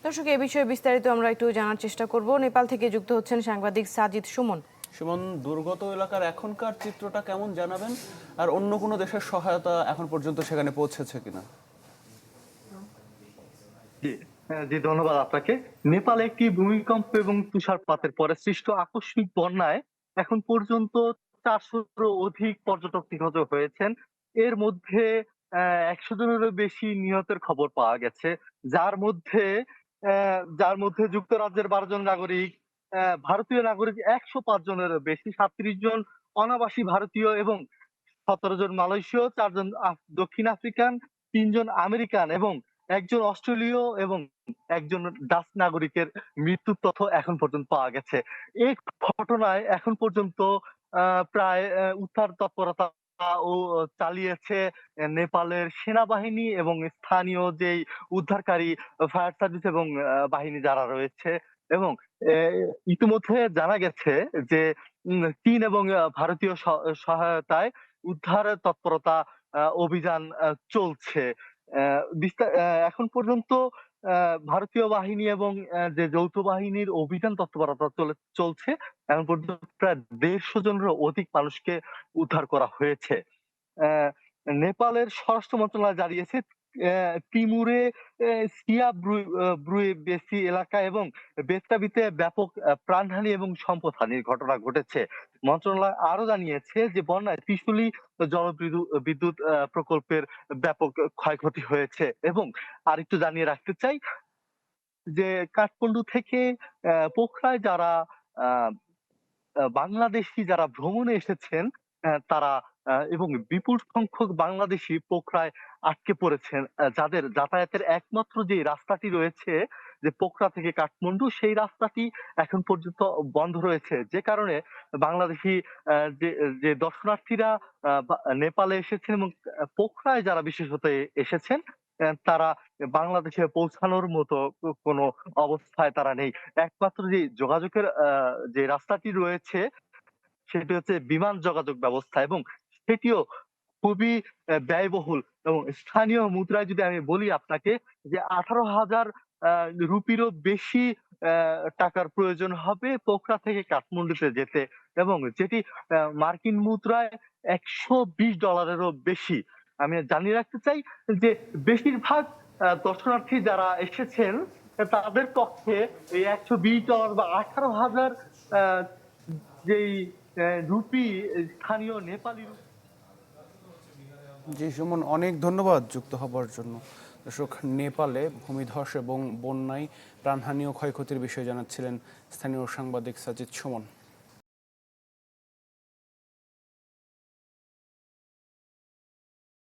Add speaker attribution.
Speaker 1: দর্শক, এই বিষয়ে বিস্তারিত আমরা একটু জানার চেষ্টা করব। নেপাল থেকে যুক্ত হচ্ছেন সাংবাদিক সাজিদ সুমন।
Speaker 2: সুমন, দুর্গত এলাকার এখনকার চিত্রটা কেমন জানাবেন, আর অন্য কোনো দেশের সহায়তা এখন পর্যন্ত সেখানে পৌঁছেছে কিনা?
Speaker 3: জি জি, ধন্যবাদ আপনাকে। নেপালে একটি ভূমিকম্প এবং তুষারপাতের পরে সৃষ্ট আকস্মিক বন্যায় এখন পর্যন্ত 400-র অধিক পর্যটক নিহত হয়েছেন। এর মধ্যে 100 জনেরও বেশি নিহতের খবর পাওয়া গেছে, যার মধ্যে যুক্তরাজ্যের 12 জন নাগরিক, ভারতীয় নাগরিক 105 জনেরও বেশি, 37 জন অনাবাসী ভারতীয় এবং 17 জন মালয়েশীয়, 4 জন দক্ষিণ আফ্রিকান, 3 জন আমেরিকান এবং একজন অস্ট্রেলীয় এবং একজন ডাচ নাগরিকের মৃত্যুর তথ্য এখন পর্যন্ত পাওয়া গেছে। এই ঘটনায় এখন পর্যন্ত প্রায় উদ্ধার তৎপরতা ও চালিয়েছে নেপালের সেনাবাহিনী এবং স্থানীয় যেই উদ্ধারকারী ফায়ার সার্ভিস এবং বাহিনী যারা রয়েছে। এবং ইতিমধ্যে জানা গেছে যে চীন এবং ভারতীয় সহায়তায় উদ্ধার তৎপরতা অভিযান চলছে। এখন পর্যন্ত ভারতীয় বাহিনী এবং যে যৌথ বাহিনীর অভিযান তৎপরতা চলছে। এখন পর্যন্ত প্রায় 150 জনেরও অধিক মানুষকে উদ্ধার করা হয়েছে। আহ, নেপালের স্বরাষ্ট্র মন্ত্রণালয় জানিয়েছে তিমুরে ব্রুয়েবেসি এলাকা এবং বেত্তাবিতে ব্যাপক প্রাণহানি এবং সম্পদহানির ঘটনা ঘটেছে। মন্ত্রণালয় আরো জানিয়েছে যে বন্যায় ত্রিশূলী বিদ্যুৎ প্রকল্পের ব্যাপক ক্ষয়ক্ষতি হয়েছে। এবং আরেকটু জানিয়ে রাখতে চাই যে কাঠমান্ডু থেকে পোখরায় যারা আহ বাংলাদেশি যারা ভ্রমণে এসেছেন, তারা এবং বিপুল সংখ্যক বাংলাদেশি পোখরায় আটকে পড়েছেন, যাদের যাতায়াতের একমাত্র যে রাস্তাটি রয়েছে যে পোখরা থেকে কাঠমান্ডু, সেই রাস্তাটি এখন পর্যন্ত বন্ধ রয়েছে। যে কারণে বাংলাদেশি যে যে দর্শনার্থীরা নেপালে এসেছেন এবং পোখরায় যারা বিশেষত এসেছেন, তারা বাংলাদেশে পৌঁছানোর মতো কোনো অবস্থায় তারা নেই। একমাত্র যে যোগাযোগের যে রাস্তাটি রয়েছে সেটি হচ্ছে বিমান যোগাযোগ ব্যবস্থা, এবং সেটিও খুবই ব্যয়বহুল। এবং স্থানীয় মুদ্রায় যদি আমি বলি আপনাকে, যে 18,000 রুপিরও বেশি টাকার প্রয়োজন হবে পোখরা থেকে কাঠমান্ডুতে যেতে, এবং যেটি মার্কিন মুদ্রায় $120-এরও বেশি। আমি জানিয়ে রাখতে চাই যে বেশিরভাগ দর্শনার্থী যারা এসেছেন তাদের পক্ষে এই $120 বা 18,000 যেই রুপি, স্থানীয় নেপালি রুপি।
Speaker 2: জি সুমন, অনেক ধন্যবাদ যুক্ত হবার জন্য। দর্শক, নেপালে ভূমিধস এবং বন্যায় প্রাণহানি ও ক্ষয়ক্ষতির বিষয়ে জানাচ্ছিলেন স্থানীয় সাংবাদিক সাজিদ সুমন।